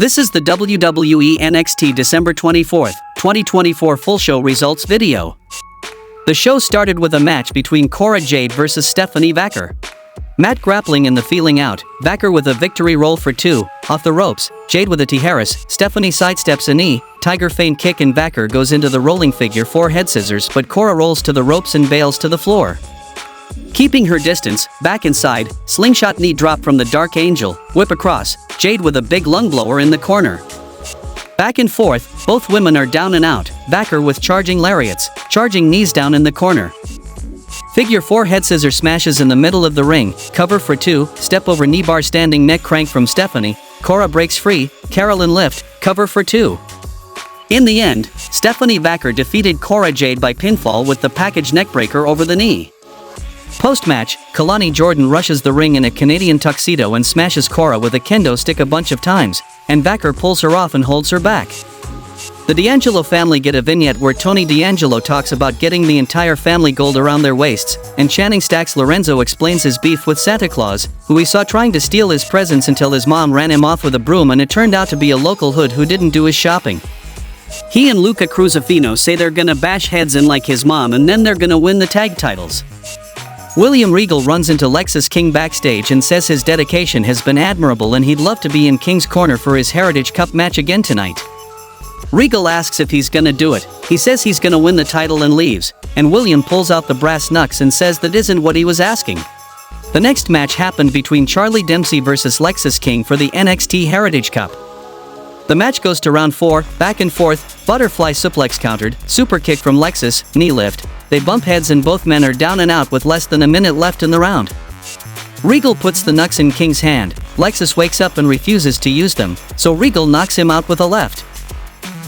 This is the WWE NXT December 24, 2024 full show results video. The show started with a match between Cora Jade vs Stephanie Vaquer. Mat grappling in the feeling out, Vaquer with a victory roll for 2, off the ropes, Jade with a Tijeras, Stephanie sidesteps a knee, Tiger feint kick and Vaquer goes into the rolling figure 4 head scissors but Cora rolls to the ropes and bails to the floor. Keeping her distance, back inside, slingshot knee drop from the Dark Angel, whip across, Jade with a big lung blower in the corner. Back and forth, both women are down and out, Vaquer with charging lariats, charging knees down in the corner. Figure 4 head scissor smashes in the middle of the ring, cover for 2, step over knee bar standing neck crank from Stephanie, Cora breaks free, Carolyn lift, cover for 2. In the end, Stephanie Vaquer defeated Cora Jade by pinfall with the package neckbreaker over the knee. Post-match, Kalani Jordan rushes the ring in a Canadian tuxedo and smashes Cora with a kendo stick a bunch of times, and Vaquer pulls her off and holds her back. The D'Angelo family get a vignette where Tony D'Angelo talks about getting the entire family gold around their waists, and Channing Stack's Lorenzo explains his beef with Santa Claus, who he saw trying to steal his presents until his mom ran him off with a broom and it turned out to be a local hood who didn't do his shopping. He and Luca Cruzifino say they're gonna bash heads in like his mom and then they're gonna win the tag titles. William Regal runs into Lexis King backstage and says his dedication has been admirable and he'd love to be in King's corner for his Heritage Cup match again tonight. Regal asks if he's gonna do it, he says he's gonna win the title and leaves, and William pulls out the brass knucks and says that isn't what he was asking. The next match happened between Charlie Dempsey vs Lexis King for the NXT Heritage Cup. The match goes to round 4, back and forth, butterfly suplex countered, super kick from Lexis, knee lift, they bump heads and both men are down and out with less than a minute left in the round. Regal puts the knucks in King's hand, Lexis wakes up and refuses to use them, so Regal knocks him out with a left.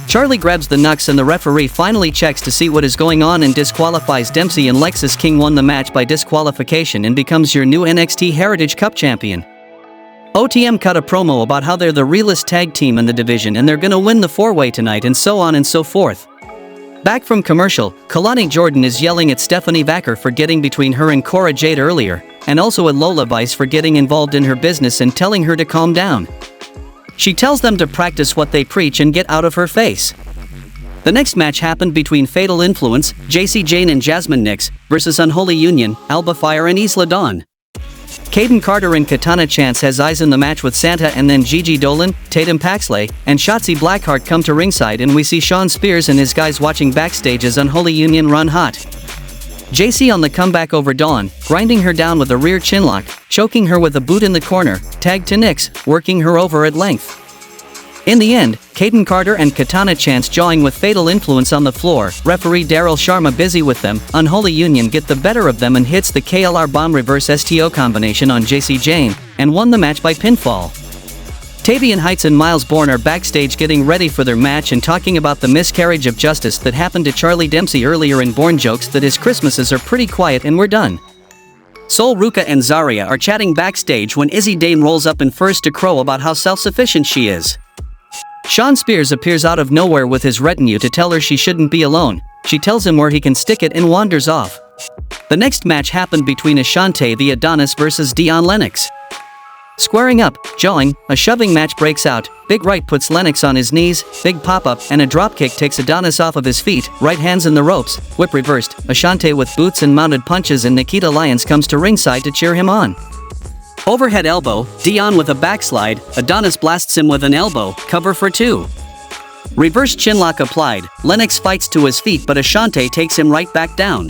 Charlie grabs the knucks and the referee finally checks to see what is going on and disqualifies Dempsey, and Lexis King won the match by disqualification and becomes your new NXT Heritage Cup champion. OTM cut a promo about how they're the realest tag team in the division and they're gonna win the 4-way tonight and so on and so forth. Back from commercial, Kalani Jordan is yelling at Stephanie Vaquer for getting between her and Cora Jade earlier, and also at Lola Vice for getting involved in her business and telling her to calm down. She tells them to practice what they preach and get out of her face. The next match happened between Fatal Influence, JC Jane and Jasmine Nix, versus Unholy Union, Alba Fire and Isla Dawn. Caden Carter and Katana Chance has eyes in the match with Santa, and then Gigi Dolan, Tatum Paxley, and Shotzi Blackheart come to ringside and we see Shawn Spears and his guys watching backstage as Unholy Union run hot. JC on the comeback over Dawn, grinding her down with a rear chinlock, choking her with a boot in the corner, tag to Nix, working her over at length. In the end, Caden Carter and Katana Chance jawing with Fatal Influence on the floor, referee Daryl Sharma busy with them, Unholy Union get the better of them and hits the KLR Bomb Reverse STO combination on JC Jane, and won the match by pinfall. Tavian Heights and Miles Bourne are backstage getting ready for their match and talking about the miscarriage of justice that happened to Charlie Dempsey earlier, and Bourne jokes that his Christmases are pretty quiet and we're done. Sol Ruca and Zarya are chatting backstage when Izzy Dane rolls up and first to crow about how self-sufficient she is. Shawn Spears appears out of nowhere with his retinue to tell her she shouldn't be alone. She tells him where he can stick it and wanders off. The next match happened between Ashante the Adonis versus Dion Lennox. Squaring up, jawing, a shoving match breaks out, Big Right puts Lennox on his knees, big pop-up and a dropkick takes Adonis off of his feet, right hands in the ropes, whip reversed, Ashante with boots and mounted punches, and Nikita Lyons comes to ringside to cheer him on. Overhead elbow, Dion with a backslide, Adonis blasts him with an elbow, cover for 2. Reverse chinlock applied, Lennox fights to his feet but Ashante takes him right back down.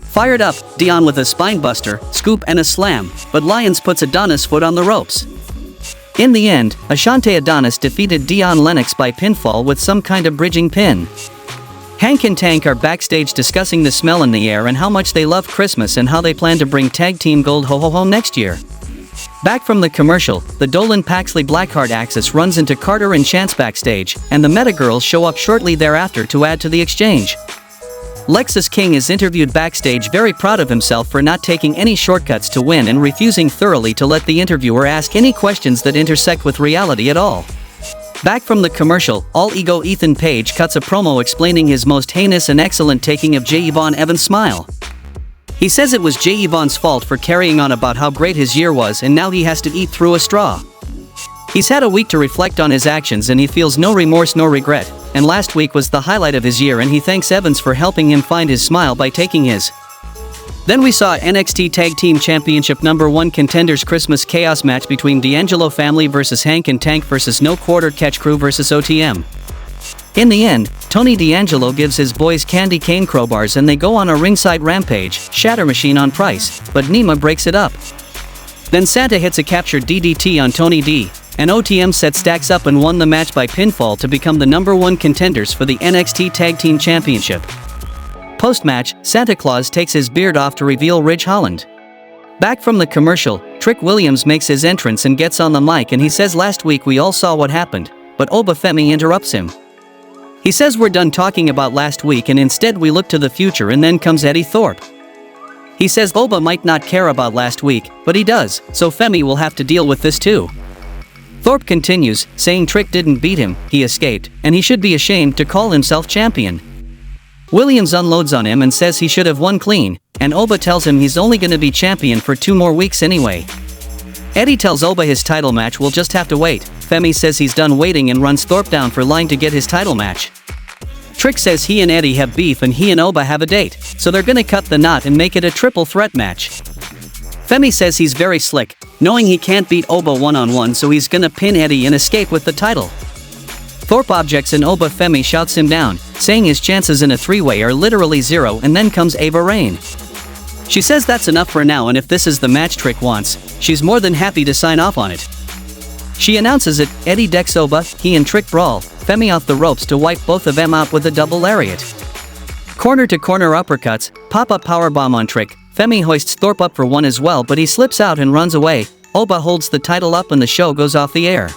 Fired up, Dion with a spinebuster, scoop and a slam, but Lyons puts Adonis' foot on the ropes. In the end, Ashante Adonis defeated Dion Lennox by pinfall with some kind of bridging pin. Hank and Tank are backstage discussing the smell in the air and how much they love Christmas and how they plan to bring tag team gold home next year. Back from the commercial, the Dolan Paxley Blackheart axis runs into Carter and Chance backstage, and the Meta Girls show up shortly thereafter to add to the exchange. Lexis King is interviewed backstage, very proud of himself for not taking any shortcuts to win and refusing thoroughly to let the interviewer ask any questions that intersect with reality at all. Back from the commercial, All Ego Ethan Page cuts a promo explaining his most heinous and excellent taking of J. Yvonne Evans' smile. He says it was J. Yvonne's fault for carrying on about how great his year was and now he has to eat through a straw. He's had a week to reflect on his actions and he feels no remorse nor regret, and last week was the highlight of his year and he thanks Evans for helping him find his smile by taking his. Then we saw NXT Tag Team Championship #1 Contenders Christmas Chaos match between D'Angelo Family vs Hank and Tank vs No Quarter Catch Crew vs OTM. In the end, Tony D'Angelo gives his boys candy cane crowbars and they go on a ringside rampage, Shatter Machine on Price, but Nima breaks it up. Then Santa hits a captured DDT on Tony D, and OTM set Stacks up and won the match by pinfall to become the #1 contenders for the NXT Tag Team Championship. Post-match, Santa Claus takes his beard off to reveal Ridge Holland. Back from the commercial, Trick Williams makes his entrance and gets on the mic and he says last week we all saw what happened, but Oba Femi interrupts him. He says we're done talking about last week and instead we look to the future, and then comes Eddie Thorpe. He says Oba might not care about last week, but he does, so Femi will have to deal with this too. Thorpe continues, saying Trick didn't beat him, he escaped, and he should be ashamed to call himself champion. Williams unloads on him and says he should have won clean, and Oba tells him he's only gonna be champion for 2 more weeks anyway. Eddie tells Oba his title match will just have to wait. Femi says he's done waiting and runs Thorpe down for line to get his title match. Trick says he and Eddie have beef and he and Oba have a date, so they're gonna cut the knot and make it a triple threat match. Femi says he's very slick, knowing he can't beat Oba one-on-one, so he's gonna pin Eddie and escape with the title. Thorpe objects and Oba Femi shouts him down, saying his chances in a 3-way are literally 0, and then comes Ava Raine. She says that's enough for now and if this is the match Trick wants, she's more than happy to sign off on it. She announces it, Eddie decks Oba, he and Trick brawl, Femi off the ropes to wipe both of them out with a double lariat. Corner to corner uppercuts, pop-up powerbomb on Trick, Femi hoists Thorpe up for one as well but he slips out and runs away. Oba holds the title up and the show goes off the air.